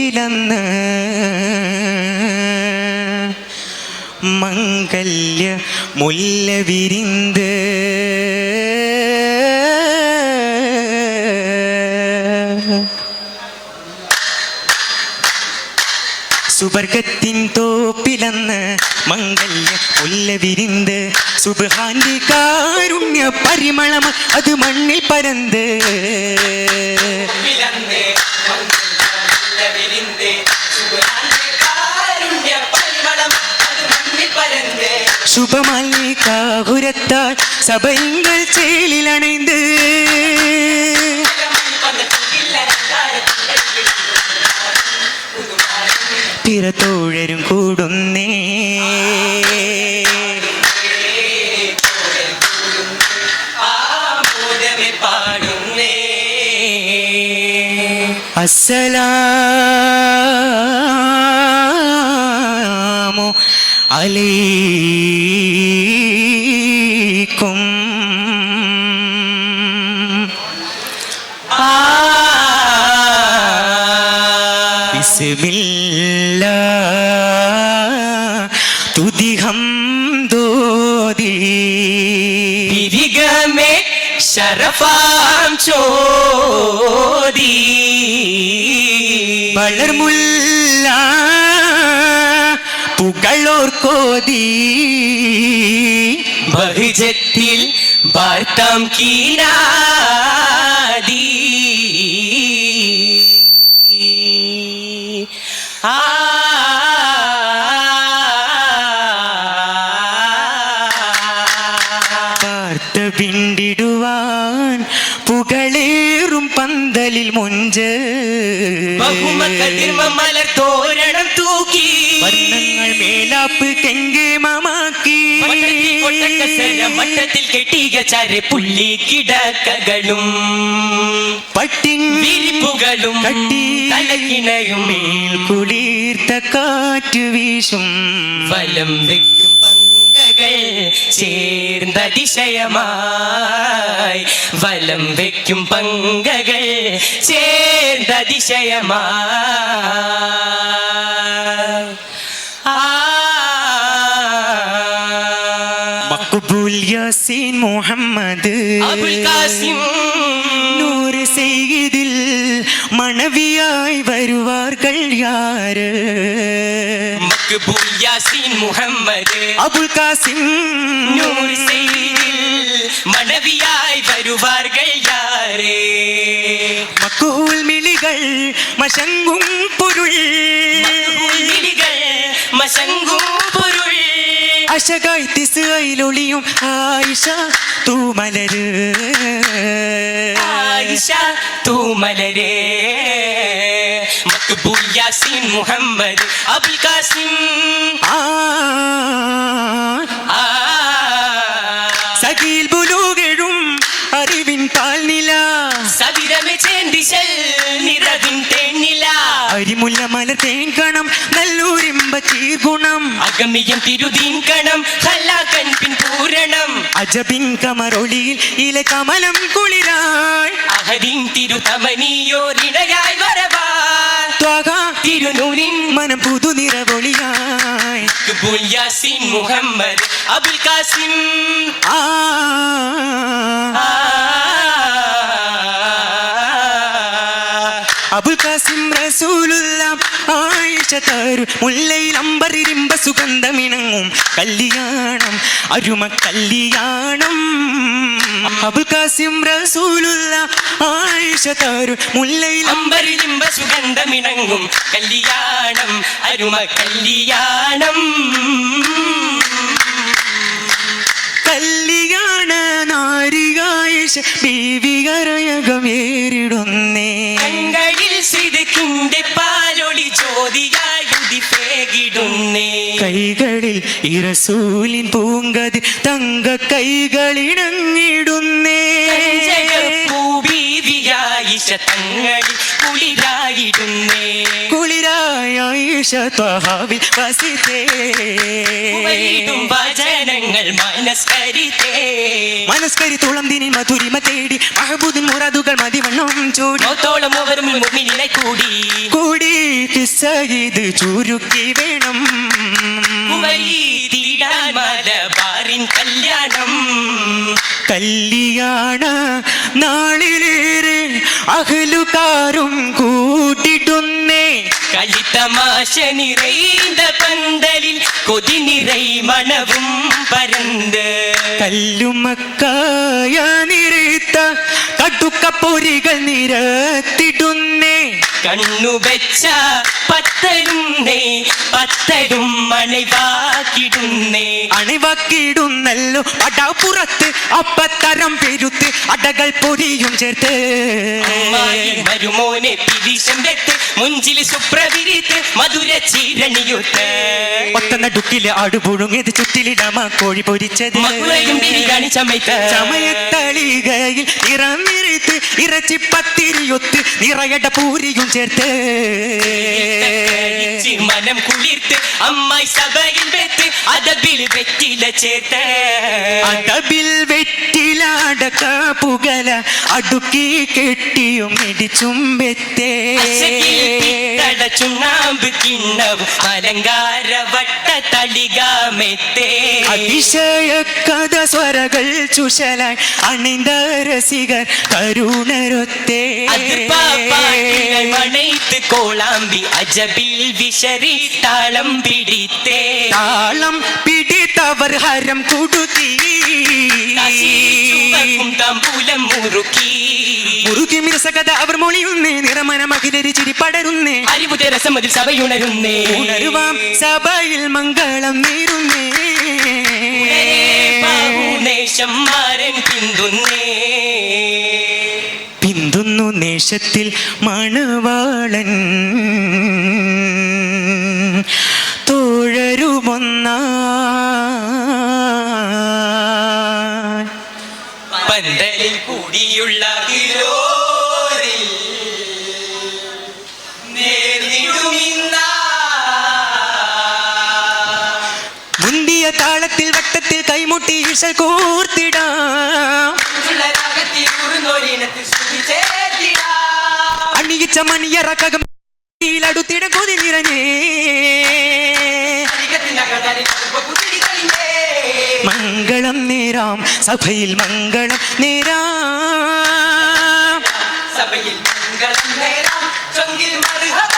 തോപ്പിലന്ന് മംഗല്യ മുല്ല വിരിന്ത് സുബർഗത്തിൻ തോപ്പിലന്ന് മംഗല്യ മുല്ല വിരിന്ത് സുബ്ഹാന്റെ കാരുണ്യ പരിമളം അത് മണ്ണിൽ പരന്ത് ശുഭമല്ലികാപുരത്താൽ സഭയിങ്കൽ ചേലിലണൈந்து പിറത്തോഴരും കൂടുന്നേ അസ്സലാമു അലൈക്കും ബിസ്മില്ലാ തുദിഹം ദോദി വിരിഗമേ ശരഫാം ചോദി വളർമുല്ല പുകളോർ കോതി ബഹുജത്തിൽ വാർത്താം കീനാദി വാർത്ത പിണ്ടിടുവാൻ പുകളേറും പന്തലിൽ മുഞ്ച് മലർ തോരണം തൂക്കി വർണ്ണങ്ങൾ മേലാപ്പ് കെങ്കേമമാക്കി മട്ടത്തിൽ കെട്ടിയ ചര പുള്ളി കിടക്കകളും വിരിപ്പുകളും തലക്കിണയും മേൽ കുളിർത്ത കാറ്റ് വീശും വലം വെക്കും പങ്കകൾ ചേർന്ന അതിശയമായി വലം വെക്കും പങ്കകൾ ചേർന്ന അതിശയമായി മഖ്ബൂൽ യാസീൻ മുഹമ്മദ് അബുൽ ഖാസിം നൂർ സെയ്ദിൽ മണവിയായി വരുവാர்கள் യാര് മഖ്ബൂൽ യാസീൻ മുഹമ്മദ് അബുൽ ഖാസിം നൂർ സെയ്ദിൽ മണവിയായി വരുവാர்கள் യാര് മഖ്ബൂൽ മിളികൾ മശങ്കും പൊരുൾ മിളികൾ മശങ്കും പൊരുൾ അശകായി തിസയിലൊളിയും ആയിഷ തൂമലര് ആയിഷ തൂമലരേ മഖ്ബൂൽ യാസീൻ മുഹമ്മദ് അബുൽ ഖാസിം സകീൽ ബുലൂഗെഴും അറിവിൻ പാൽനില സവിരമെ ചേന്തിശൽ നിറവിൻ തേനില അരിമുല്ല മലർ തേൻ കണം നല്ലൂരിമ്പ ചീർഗുണം അഗമിയം തിരുദീൻ കണം ഹലാക്കൻ പിൻ പൂരണം അജബിൻ കമറൊളിയിൽ ഇല കമലം കുളിരായി അഹദിൻ തിരുതമനിയോരിടയായി വരവാൻ ത്വാഗ തിരുനൂരിൻ മനം പുതു നിറവൊളിയായി മഖ്ബൂൽ യാസീൻ മുഹമ്മദ് അബുൽ ഖാസിം അബുൽ ഖാസിം റസൂലുള്ള ആയിഷ തരു മുല്ലയിൽ അമ്പരിരിമ്പ സുഗന്ധമിണങ്ങും കല്യാണം അരുമ കല്യാണം അബുൽ ഖാസിം റസൂലുള്ള ആയിഷ തരു മുല്ലയിൽ അമ്പരിലിമ്പ സുഗന്ധമിണങ്ങും കല്യാണം അരുമ കല്യാണം കല്യാണ നാരികായിഷ ബീവികരയകമേറിടുന്നേ കങ്ങളിൽ സിദ്ക്കിന്റെ പാലൊളി ജ്യോതിയായുതി പേകിടുന്നേ കൈകളിൽ ഇറസൂലിൻ പൂങ്കതി തങ്ക കൈകളിണങ്ങിടുന്നേ പൂബീവിയായിഷ തങ്ങളിൽ കുളിരായിടുന്നേ കുളിരായ ആയിഷ ത്വഹാവിൽ വസിത്തേ വചനങ്ങൾ മനസ്കരി തുളം ദിനി മധുരിമ തേടി മഹബൂദിൻ മുറാദുകൾ മതിവണ്ണം ചൂടി കൂടി കൂടി സയ്യിദ് ചുരുക്കി വേണം കുവൈത്തിടാൻ മലബാറിൻ കല്യാണം കല്യാണ നാളിലേറെ അഹ്ലുകാരും കൂട്ടിടുന്നേ കളിത്തമാശ നിറൈந்த പന്തലിൽ കൊതി നിറൈ മണവും പരന്ത് കല്ലുമക്കായ നിരത്ത കടുക്ക പൊരികൾ നിരത്തിടുന്നേ കണ്ണു വെച്ച പത്തരുന്നേ പത്തരും അണിവാക്കിടുന്നേ അണിവാക്കിടുന്നല്ലോ അടപ്പുറത്ത് അപ്പത്തരം പെരുത്ത് അടകൾ പൊരിയും ചേർത്ത് അമ്മായി മരുമോനെ പിരിശം വെത്ത് മുഞ്ചിൽ സുപ്രവിരിത്ത് മധുര ചീരണിയുത്ത് ഒത്ത നടുക്കില് ആടുപുഴുങ്ങിയത് ചുറ്റിലിടമ കോഴി പൊരിച്ചത് മകുളയും ബിരിയാണി ചമയത്ത് ചമയത്തളികയിൽ ഇറന്നിരുത്ത് ഇറച്ചി പത്തിരിയൊത്ത് നിറയട പൂരിയും ചേർത്ത് മനം കുളിർത്ത് അമ്മായി സഭയിൽ വെത്ത് അതബിൽ വെറ്റില ചേർത്ത് അതബിൽ വെറ്റിലാടക്ക പുകല അടുക്കി കെട്ടിയും ഇടിച്ചും വെത്തേ ചുണ്ണാമ്പ് കിണ്ണവും അലങ്കാര വട്ട തളികാമെത്തേ അതിശയ കഥ സ്വരകൾ ചുശലായി അണിந்த രസികർ കരുണരൊത്തേ മണയിത്ത് കോളാമ്പി അജബിൽ വിശറി താളം പിടിത്തേ താളം പിടിത്തവർ ഹരം കൊടുത്തി തമ്പൂലം മുറുക്കി മുറുക്കി മിരസകഥ അവർ മൊഴിയുന്നേ നിറമന മകിലരി ചിരി പടരുന്നേ അറിവുതെ രസമതിൽ സഭയുണരുന്നേ ഉണരുവാം സഭയിൽ മംഗളം നേരുന്നേ നേശന്മാരൻ പിന്തുന്നു നേശത്തിൽ മണവാളൻ തോഴരുമൊന്നാ പന്തലിൽ കൂടിയുള്ള മുന്തിയ താളത്തിൽ വട്ടത്തിൽ കൈമുട്ടി ഇഷ കോർത്തിടാം അണിയിച്ച മണിയറക്കകം അടുത്തിട കൊതി നിറഞ്ഞേ മംഗളം നേരാം സഭയിൽ മംഗളം നേരാം സഭയിൽ മംഗളം നേരാം ചൊങ്കിൽ മറുഹബ